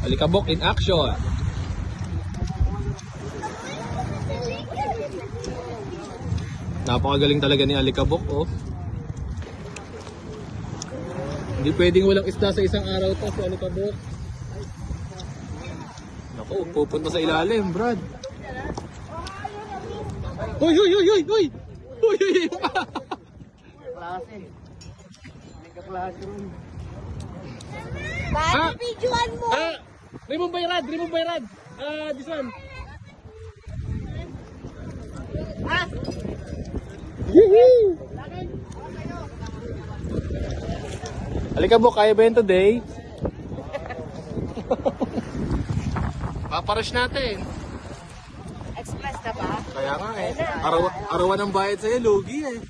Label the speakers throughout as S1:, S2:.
S1: Alikabok in action. Napakagaling talaga ni Alikabok, oh. Hindi pwedeng walang isda sa isang araw to si Alikabok. Naku, pupunta sa ilalim, Brad. Hoy, hoy, hoy, hoy, hoy! Hoy, hoy, hoy!
S2: Klase. May kaklase rin.
S3: Bakit videoan mo?
S1: Remove by Rad, remove by Rad. This one. Yee-hee! Alikabok, kaya ba yun today? Paparush natin.
S3: Express na ba?
S1: Kaya nga eh. Arawan ng bayad sa'yo, lugi eh.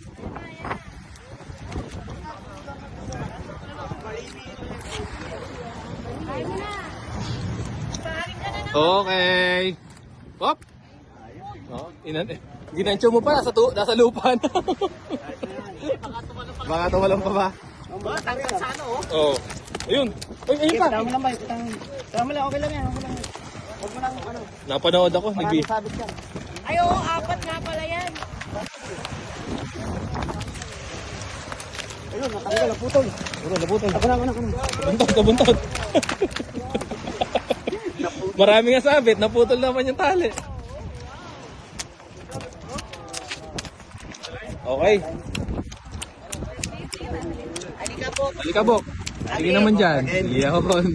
S1: Okay. Pop. Oh, ginancho mo pa, nasa lupa na. Baka tumalong pa ba? Oo. Ayun. Ay, ayun pa.
S2: Tama lang ba? Tama lang, okay lang yan. Okay lang. Huwag mo lang ano.
S1: Napanood ako.
S2: Maraming sabit yan.
S3: Ay, oo, 4 nga pala yan.
S2: Ayun, natanggal, naputol.
S1: Naputol.
S2: Ako na.
S1: Buntot. Marami nga sabit, naputol naman yung tali. Okay. Alikabok. Sige naman dyan. Iyon.